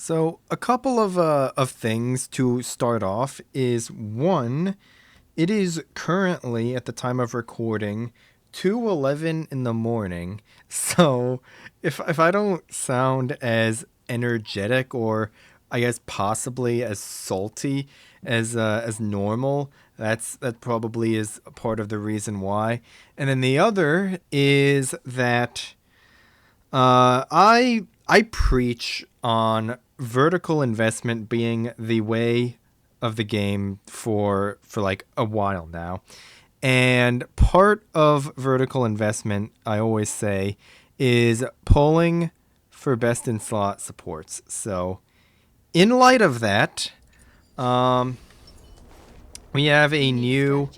So a couple of things to start off is one, it is currently at the time of recording 2:11 in the morning. So if I don't sound as energetic or I guess possibly as salty as normal, that probably is a part of the reason why. And then the other is that I preach on vertical investment being the way of the game for like a while now. And part of vertical investment, I always say, is pulling for best in slot supports. So, in light of that, we have a new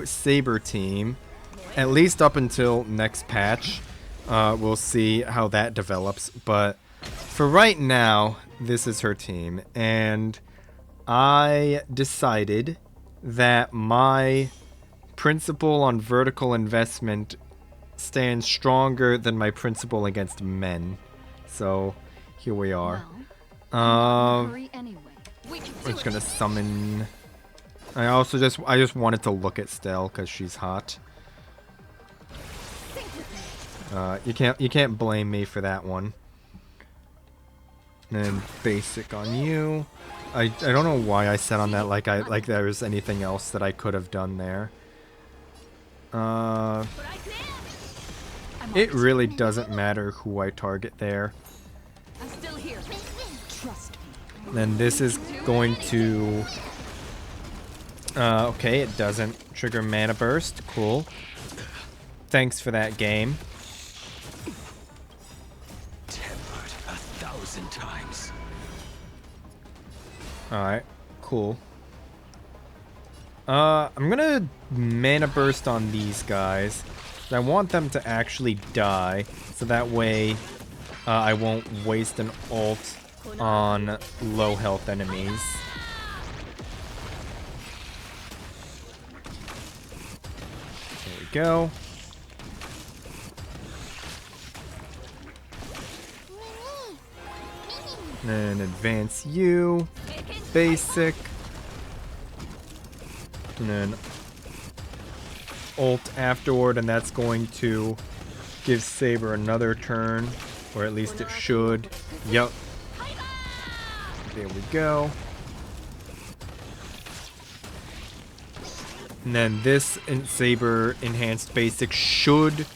Saber team, at least up until next patch. We'll see how that develops, but for right now, this is her team, and I decided that my principle on vertical investment stands stronger than my principle against men. So here we are. We're just gonna summon. I just wanted to look at Stell because she's hot. You can't blame me for that one. And basic on you. I don't know why I said on that like there was anything else that I could have done there. It really doesn't matter who I target there. Then this is going to okay, it doesn't trigger mana burst. Cool. Thanks for that game. Times. Alright, cool. I'm gonna mana burst on these guys. I want them to actually die, so that way I won't waste an ult on low health enemies. There we go. And advance you, basic, and then ult afterward, and that's going to give Saber another turn, or at least it should. Yup. There we go. And then this Saber enhanced basic should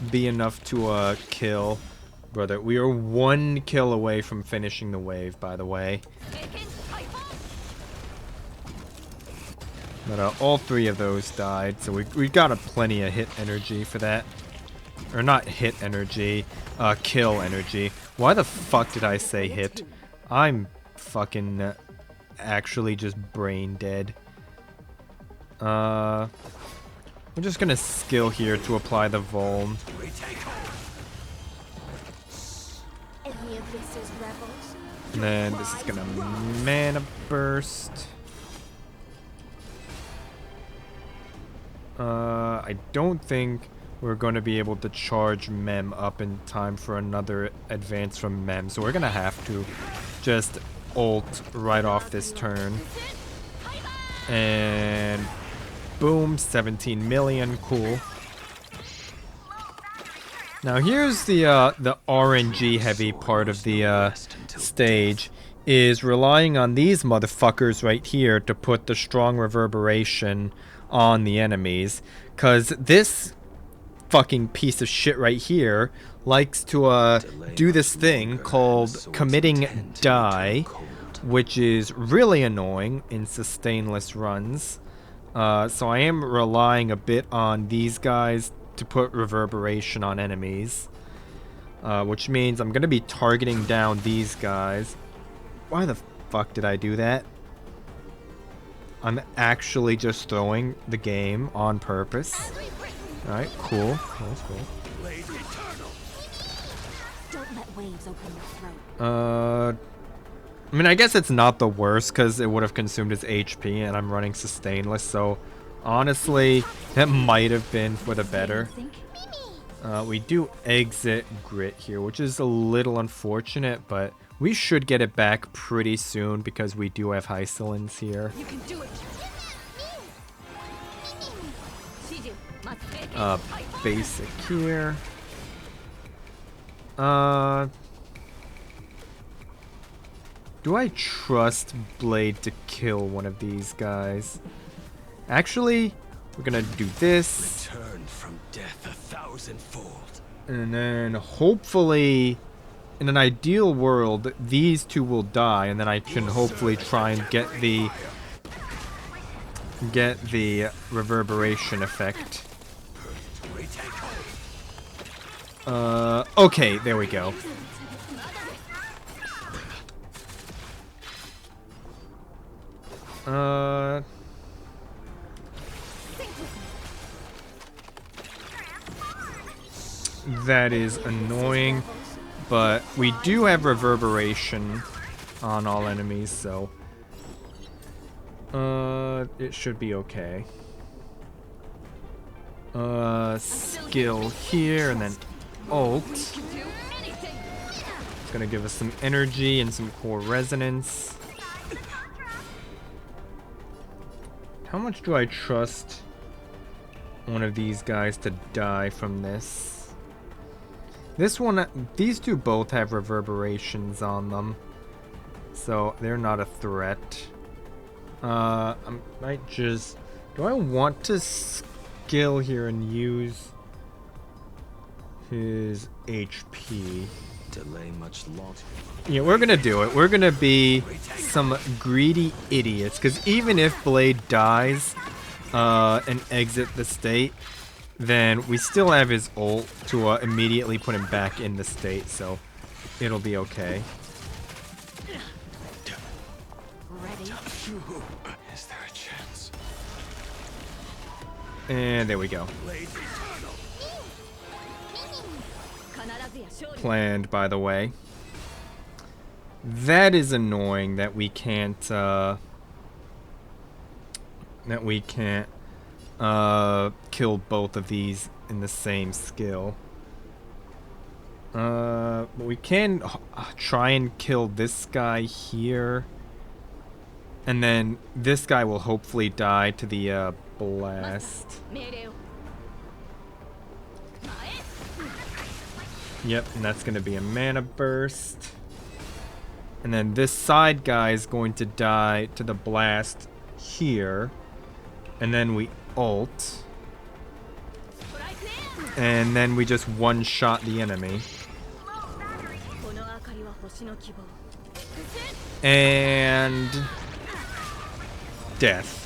be enough to kill. Brother, we are one kill away from finishing the wave, by the way. But all three of those died, so we got plenty of hit energy for that. Or not hit energy, kill energy. Why the fuck did I say hit? I'm fucking actually just brain dead. We're just gonna skill here to apply the Vuln. And then this is gonna mana burst. I don't think we're going to be able to charge Mem up in time for another advance from Mem, so we're gonna have to just ult right off this turn. And boom, 17 million, cool. Now here's the RNG heavy part of the stage, is relying on these motherfuckers right here to put the strong reverberation on the enemies, cause this fucking piece of shit right here likes to do this thing called committing die, which is really annoying in sustainless runs. So I am relying a bit on these guys to put reverberation on enemies, which means I'm gonna be targeting down these guys. Why the fuck did I do that? I'm actually just throwing the game on purpose. Alright, cool. That's cool. I mean, I guess it's not the worst because it would have consumed his HP and I'm running sustainless, so honestly, that might have been for the better. We do exit Grit here, which is a little unfortunate, but we should get it back pretty soon because we do have Hysolins here. You can do it. Basic here. Do I trust Blade to kill one of these guys? Actually, we're gonna do this. Return from death 1,000-fold. And then hopefully, in an ideal world, these two will die, and then I can hopefully try and get the reverberation effect. Okay, there we go. That is annoying, but we do have reverberation on all enemies, so it should be okay. Skill here, and then ult. It's gonna give us some energy and some core resonance. How much do I trust one of these guys to die from this? This one, these two both have reverberations on them, so they're not a threat. I might just... Do I want to skill here and use his HP? Delay much longer. Yeah, we're gonna do it. We're gonna be some greedy idiots, because even if Blade dies and exit the state, then we still have his ult to immediately put him back in the state, so it'll be okay. Ready? Is there a chance? And there we go. Planned, by the way. That is annoying that we can't kill both of these in the same skill. But we can try and kill this guy here, and then this guy will hopefully die to the blast. Yep, and that's gonna be a mana burst. And then this side guy is going to die to the blast here. And then we ult. And then we just one-shot the enemy. And... death.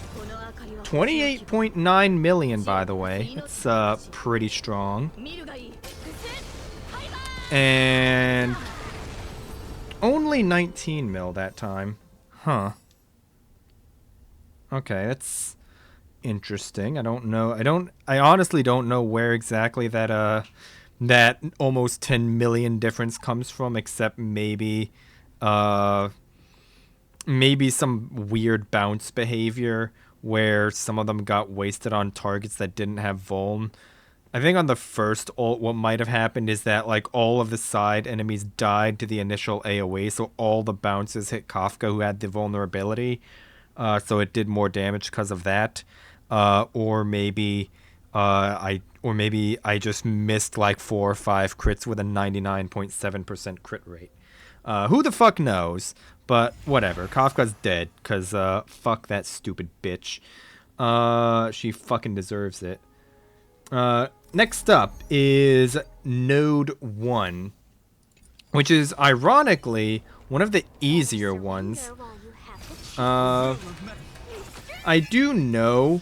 28.9 million, by the way. It's pretty strong. And... only 19 mil that time. Huh. Okay, that's interesting. I don't know. I honestly don't know where exactly that that almost 10 million difference comes from, except maybe maybe some weird bounce behavior where some of them got wasted on targets that didn't have vuln. I think on the first ult, what might have happened is that like all of the side enemies died to the initial AoE, so all the bounces hit Kafka, who had the vulnerability, so it did more damage because of that. Or maybe I just missed like 4 or 5 crits with a 99.7% crit rate. Who the fuck knows? But whatever. Kafka's dead, because fuck that stupid bitch. She fucking deserves it. Next up is Node 1, which is ironically one of the easier ones. I do know,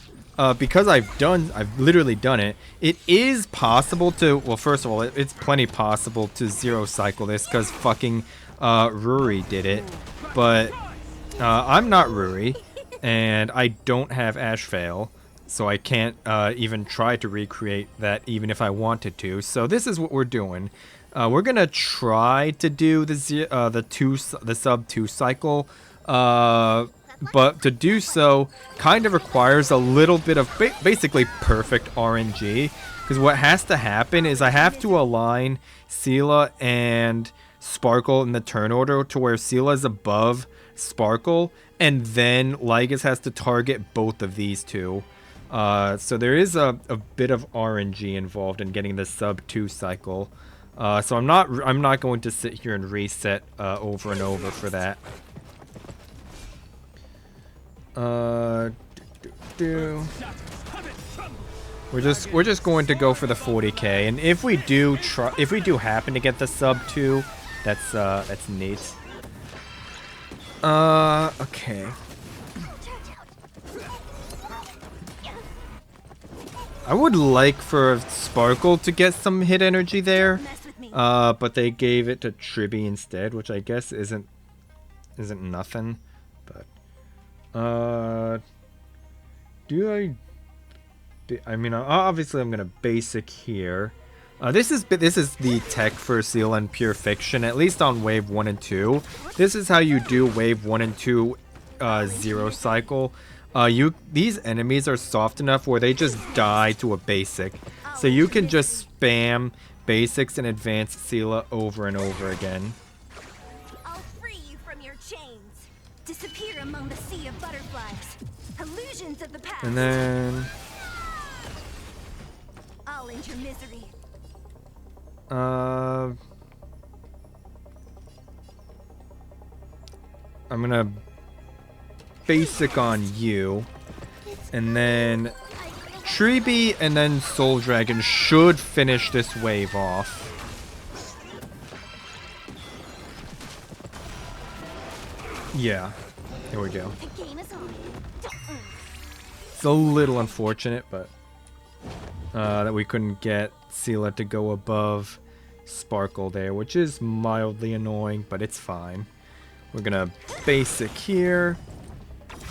because I've literally done it, it is possible to, well, first of all, it's plenty possible to zero cycle this, because fucking Ruri did it, but I'm not Ruri, and I don't have Ash Veil. So I can't even try to recreate that even if I wanted to. So this is what we're doing. We're gonna try to do the sub 2 cycle but to do so kind of requires a little bit of basically perfect RNG. Because what has to happen is I have to align Seela and Sparkle in the turn order to where Seela is above Sparkle, and then Lygus has to target both of these two. So there is a bit of RNG involved in getting the sub 2 cycle. So I'm not going to sit here and reset over and over for that. We're just going to go for the 40k, and if we do happen to get the sub 2, that's neat. Okay. I would like for Sparkle to get some hit energy there, but they gave it to Tribby instead, which I guess isn't nothing. But I mean, obviously I'm gonna basic here. This is the tech for Seal and Pure Fiction, at least on wave 1 and 2. This is how you do wave 1 and 2 zero cycle. These enemies are soft enough where they just die to a basic. So you can just spam basics and advanced Seela over and over again. I'll free you from your chains. Disappear among the sea of butterflies. Illusions of the past. And then I'll end your misery. I'm gonna basic on you, and then Tribby and then Soul Dragon should finish this wave off. Yeah, here we go. The game is on. It's a little unfortunate, but that we couldn't get Seela to go above Sparkle there, which is mildly annoying, but it's fine. We're gonna basic here.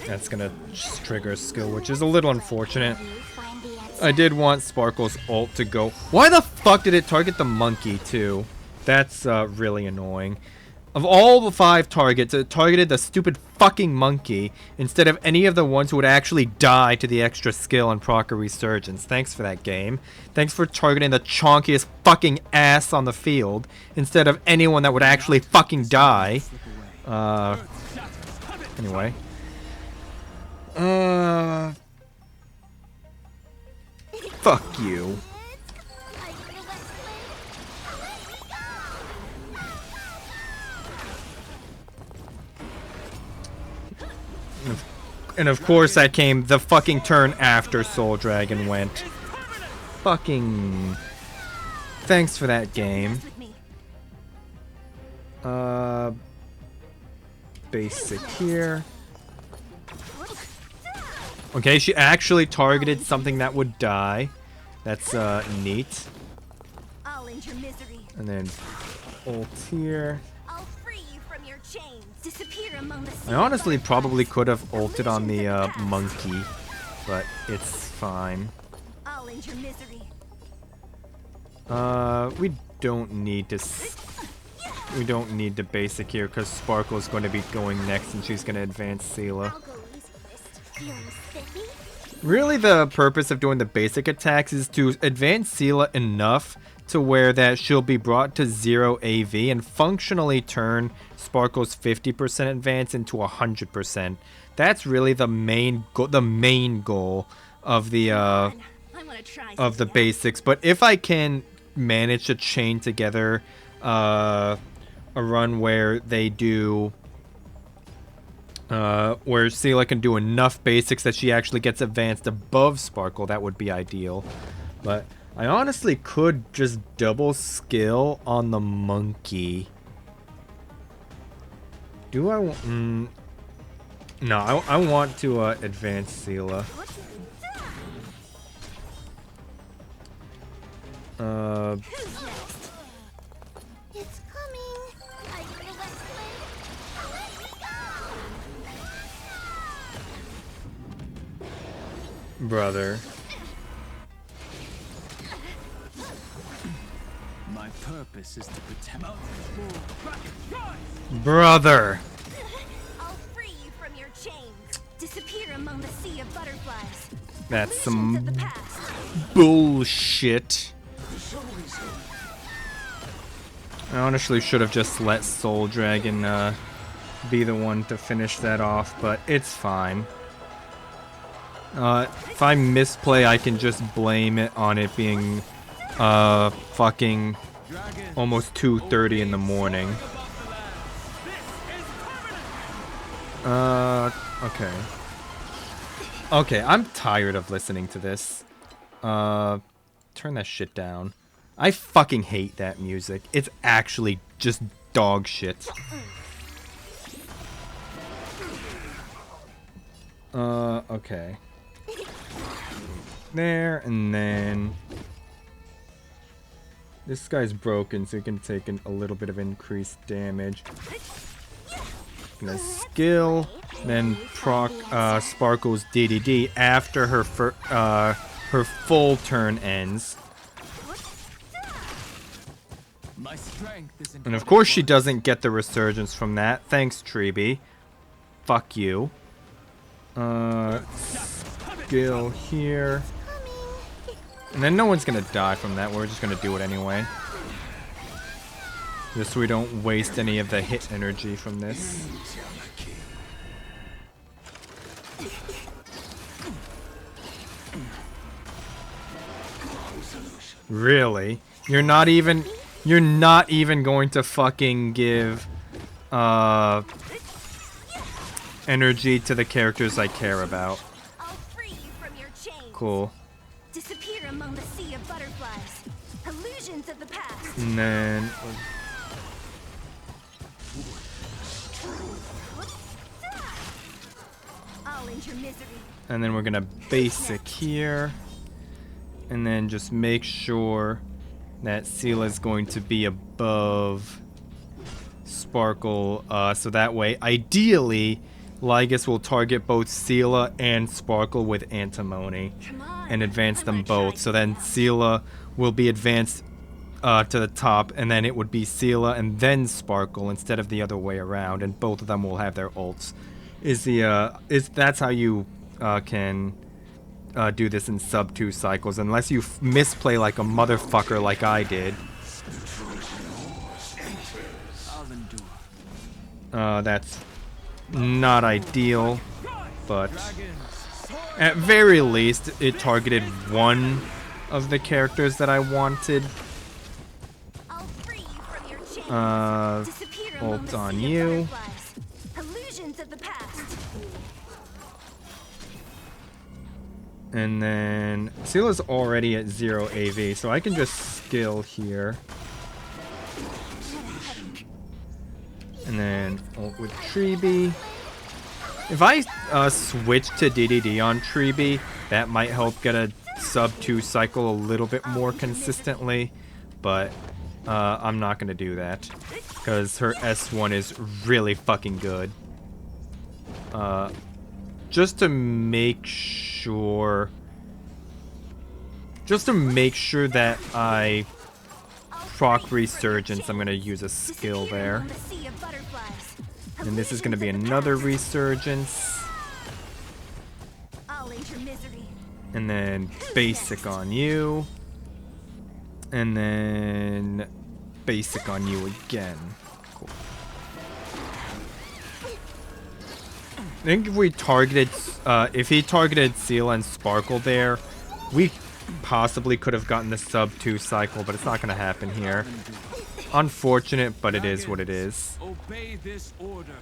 That's gonna just trigger a skill, which is a little unfortunate. I did want Sparkle's ult to go. Why the fuck did it target the monkey too? That's really annoying. Of all the 5 targets, it targeted the stupid fucking monkey instead of any of the ones who would actually die to the extra skill and proc a resurgence. Thanks for that, game. Thanks for targeting the chonkiest fucking ass on the field instead of anyone that would actually fucking die. Anyway. Fuck you. And of course that came the fucking turn after Soul Dragon went. Fucking... Thanks for that, game. Basic here. Okay, she actually targeted something that would die. That's neat. And then ult here. I honestly probably could have ulted on the monkey, but it's fine. We don't need to basic here because Sparkle's going to be going next and she's going to advance Seela. Really, the purpose of doing the basic attacks is to advance Seela enough to where that she'll be brought to 0 AV and functionally turn Sparkle's 50% advance into 100%. That's really the main goal of the basics. But if I can manage to chain together a run where they do where Seela can do enough basics that she actually gets advanced above Sparkle, that would be ideal. But I honestly could just double skill on the monkey. Do I want... no, I want to advance Seela. It's coming. Brother. My purpose is to protect. Brother. I'll free you from your chains. butterflies. That's Illusions of some the past. bullshit. I honestly should have just let Soul Dragon be the one to finish that off, but it's fine. If I misplay, I can just blame it on it being fucking almost 2:30 in the morning. Okay. Okay, I'm tired of listening to this. Turn that shit down. I fucking hate that music. It's actually just dog shit. Okay. There, and then... This guy's broken, so he can take a little bit of increased damage. And a skill, then proc Sparkle's DDD after her her full turn ends. My strength is And of course she doesn't get the resurgence from that. Thanks, Treeby. Fuck you. Skill here. And then no one's gonna die from that. We're just gonna do it anyway. Just so we don't waste any of the hit energy from this. Really? You're not even going to fucking give energy to the characters I care about. I'll free you from your chains. Cool. Disappear among the sea of butterflies. Illusions of the past. And then I'll end your misery. and then we're gonna basic here. And then just make sure that Seela is going to be above Sparkle, so that way, ideally, Lygus will target both Seela and Sparkle with Antimony Come on. and advance I them wanna try both. So then Seela will be advanced to the top, and then it would be Seela and then Sparkle instead of the other way around, and both of them will have their ults. That's how you can do this in sub 2 cycles, unless you misplay like a motherfucker like I did. I'll endure. That's not ideal, but at very least it targeted one of the characters that I wanted. I'll free you from your chains. Disappear among ult the on sea of you. butterflies. Illusions of the past. And then Seela's already at 0 AV, so I can just skill here. And then ult with Treeby. If I switch to DDD on Treeby, that might help get a sub 2 cycle a little bit more consistently. But I'm not going to do that, because her S1 is really fucking good. Just to make sure that I proc Resurgence, I'm going to use a skill there. And this is going to be another Resurgence. I'll end your misery. And then basic on you. And then basic on you again. Cool. I think if we targeted, if he targeted Seal and Sparkle there, we possibly could have gotten the sub 2 cycle, but it's not going to happen here. Unfortunate, but it is what it is. Obey this order.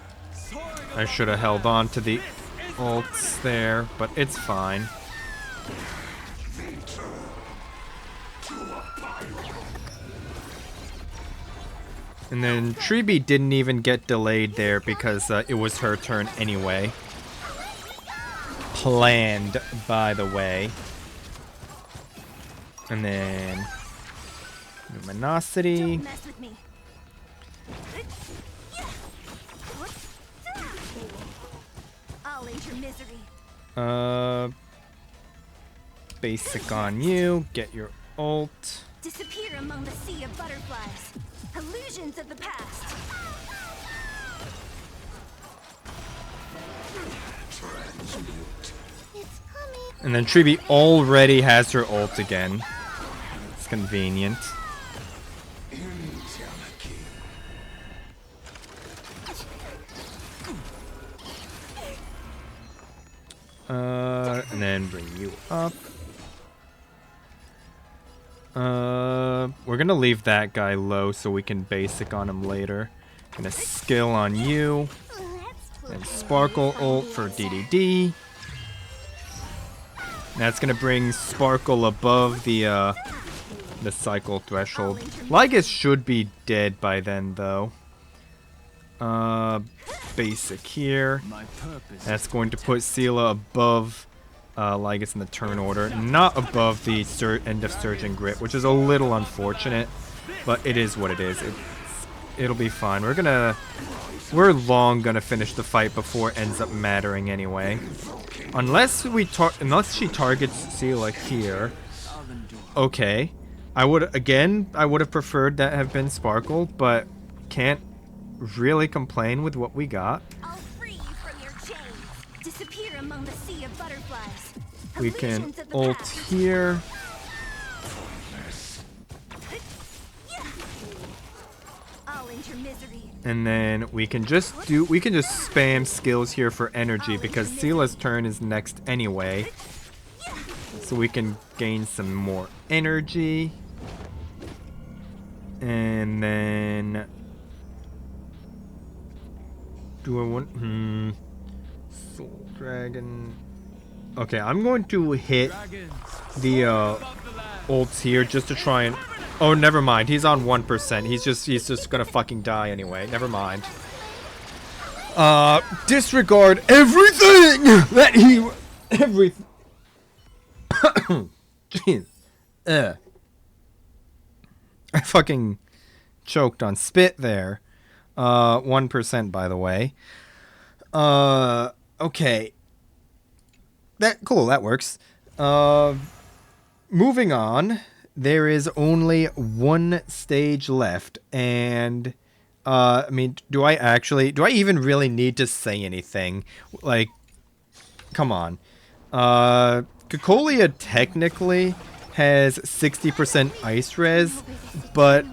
I should have held on to the ults there, but it's fine. And then Treeby didn't even get delayed there because it was her turn anyway. Planned, by the way. And then Luminosity. Don't mess with me. I'll end your misery. Basic on you. Get your ult. Disappear among the sea of butterflies. Illusions of the past. It's coming. And then Tribi already has her ult again. It's convenient. And then bring you up. We're gonna leave that guy low so we can basic on him later. Gonna skill on you. And Sparkle ult for DDD. That's gonna bring Sparkle above the cycle threshold. Lygus should be dead by then though. Basic here. That's going to put Seela above Lygus in the turn order, not above the end of Surge and Grit, which is a little unfortunate, but it is what it is. It'll be fine. We're long gonna finish the fight before it ends up mattering anyway. Unless she targets Seela here. Okay. I would have preferred that have been Sparkle, but can't really complain with what we got. I'll free you from your chains. Disappear among the sea of butterflies. We can Illusions of the ult past. here. I'll enter misery. And then we can just spam skills here for energy because Seela's turn is next anyway. So we can gain some more energy. And then do I want Soul Dragon? Okay, I'm going to hit the ults here just to try and oh, never mind. He's on 1%. He's just gonna fucking die anyway. Never mind. Disregard everything that he everything. Jeez. I fucking choked on spit there. 1% by the way. Okay. That works. Moving on. There is only one stage left, and I mean, do I even really need to say anything? Like, come on. Cocolia technically has 60% ice res, but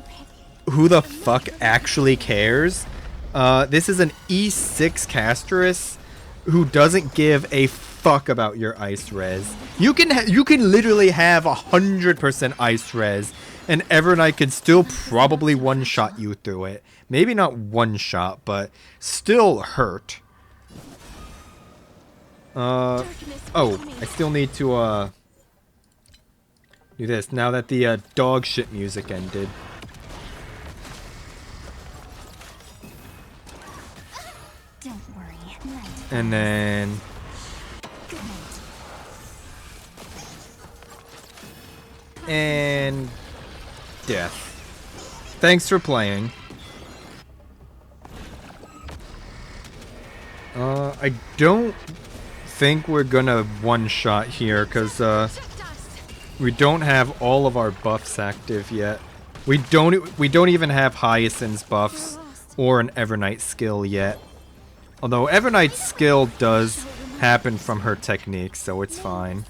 who the fuck actually cares? This is an E6 casteress who doesn't give a fuck about your ice res. You can literally have 100% ice res, and Evernight can still probably one-shot you through it. Maybe not one-shot, but still hurt. Oh, I still need to do this now that the dog shit music ended. Don't worry. And then and death. Thanks for playing. I don't think we're gonna one-shot here because we don't have all of our buffs active yet. We don't even have Hyacinth's buffs or an Evernight skill yet. Although Evernight's skill does happen from her technique, so it's fine.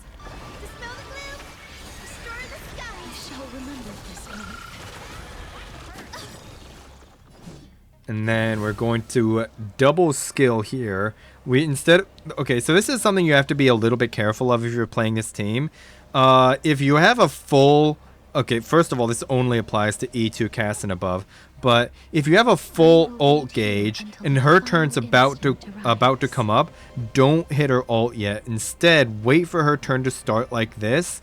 And then we're going to double skill here. Okay, so this is something you have to be a little bit careful of if you're playing this team. If you have a full... Okay, first of all, this only applies to E2 cast and above. But if you have a full ult gauge and her turn's about to come up, don't hit her ult yet. Instead, wait for her turn to start like this,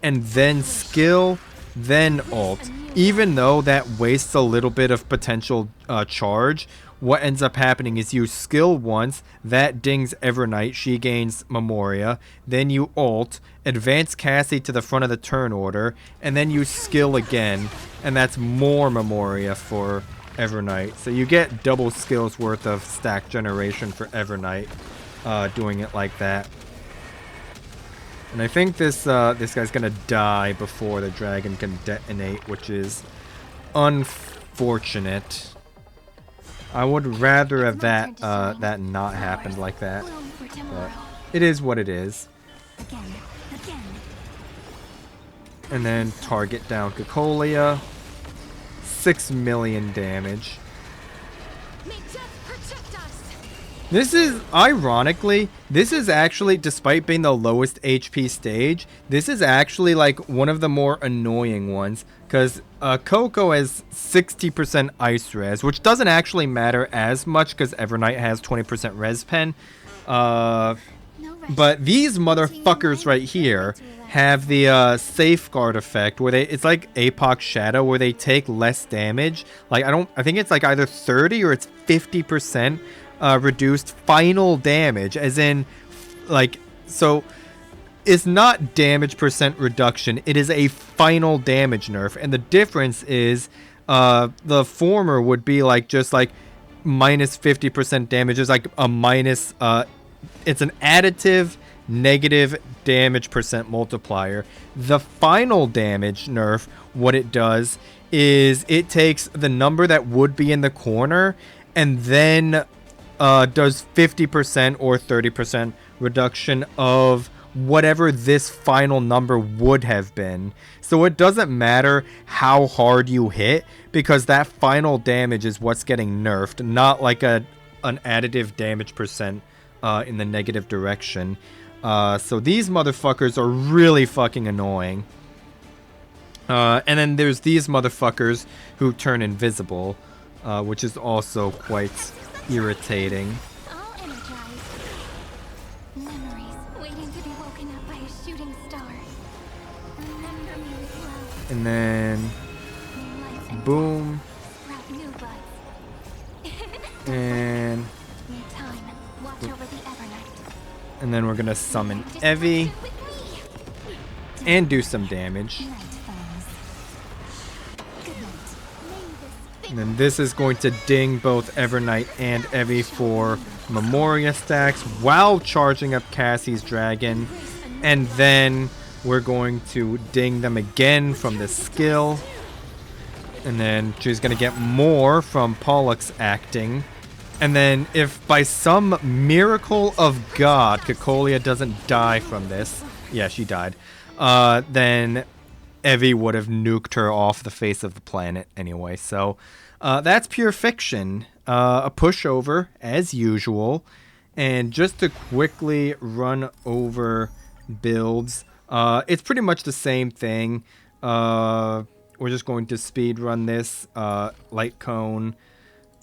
and then skill, then ult. Even though that wastes a little bit of potential charge, what ends up happening is you skill once, that dings Evernight, she gains Memoria, then you ult, advance Cassie to the front of the turn order, and then you skill again, and that's more Memoria for Evernight. So you get double skills worth of stack generation for Evernight doing it like that. And I think this guy's gonna die before the dragon can detonate, which is unfortunate. I would rather have that not happened like that. But it is what it is. Again, And then target down Cocolia. 6 million damage. May death protect us. This is, ironically, this is actually, despite being the lowest HP stage, this is actually like one of the more annoying ones. Because Coco has 60% ice res, which doesn't actually matter as much because Evernight has 20% res pen. But these motherfuckers right here have the safeguard effect where it's like Apoc Shadow where they take less damage. Like I think it's like either 30 or it's 50% reduced final damage, as in like, so it's not damage percent reduction, it is a final damage nerf, and the difference is the former would be like just like minus 50% damage. Is like a minus it's an additive negative damage percent multiplier. The final damage nerf, what it does is it takes the number that would be in the corner and then does 50% or 30% reduction of whatever this final number would have been. So it doesn't matter how hard you hit, because that final damage is what's getting nerfed, not like an additive damage percent in the negative direction. So these motherfuckers are really fucking annoying. And then there's these motherfuckers who turn invisible, which is also quite irritating. All energized. Memories waiting to be woken up by a shooting star. Remember me with love. And then Life and boom. sprout new buds. And Need time. Watch over the Evernight. and then we're gonna summon Evie and do some damage. Night falls. Good night. May And then this is going to ding both Evernight and Evie for Memoria stacks while charging up Cassie's dragon. And then we're going to ding them again from the skill. And then she's going to get more from Pollux acting. And then if by some miracle of God Cocolia doesn't die from this, yeah, she died, then Evie would have nuked her off the face of the planet anyway. So that's pure fiction. A pushover as usual. And just to quickly run over builds, it's pretty much the same thing. We're just going to speed run this. Light Cone,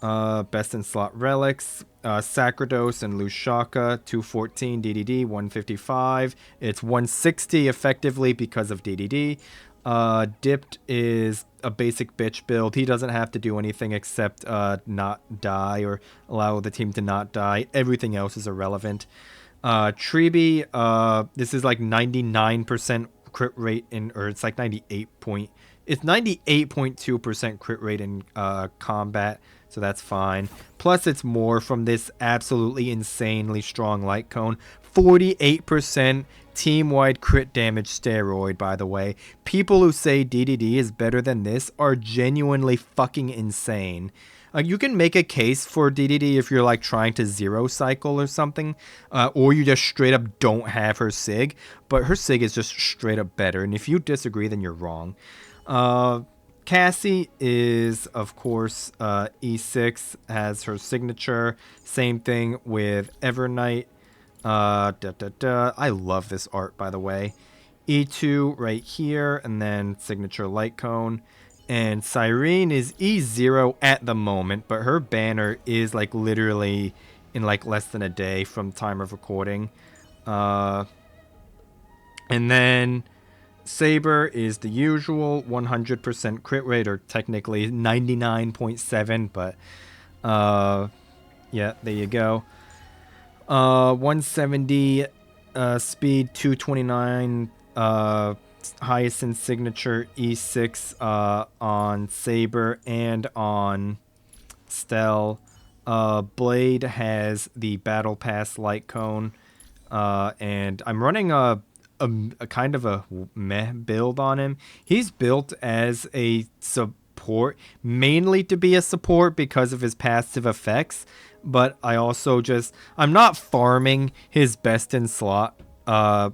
Best in Slot Relics, Sacrados and Lushaka, 214 DDD, 155. It's 160 effectively because of DDD. Dipped is a basic bitch build. He doesn't have to do anything except not die or allow the team to not die. Everything else is irrelevant. Treeby, this is like 99% crit rate in, or it's like 98.2% crit rate in combat, so that's fine. Plus it's more from this absolutely insanely strong Light Cone. 48% team-wide crit damage steroid, by the way. People who say DDD is better than this are genuinely fucking insane. You can make a case for DDD if you're like trying to zero cycle or something, or you just straight up don't have her sig, but her sig is just straight up better, and if you disagree, then you're wrong. Cassie is, of course, E6, has her signature. Same thing with Evernight. I love this art, by the way. E2 right here, and then signature Light Cone. And Cyrene is E0 at the moment, but her banner is like literally in like less than a day from time of recording. And then Saber is the usual 100% crit rate, or technically 99.7, but yeah, there you go. 170 speed, 229 Hyacinth signature, E6 on Saber and on Stell. Blade has the Battle Pass Light Cone, and I'm running a kind of a meh build on him. He's built as a support, mainly to be a support because of his passive effects, but I also I'm not farming his best in slot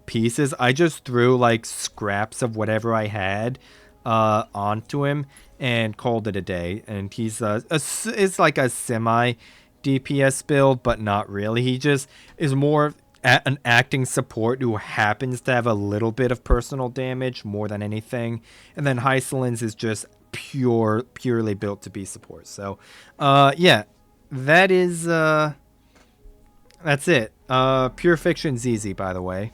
pieces. I just threw like scraps of whatever I had onto him and called it a day. And he's it's like a semi DPS build, but not really. He just is more an acting support who happens to have a little bit of personal damage more than anything. And then Hysolins is just purely built to be support. So yeah, that is that's it. Pure Fiction's easy, by the way.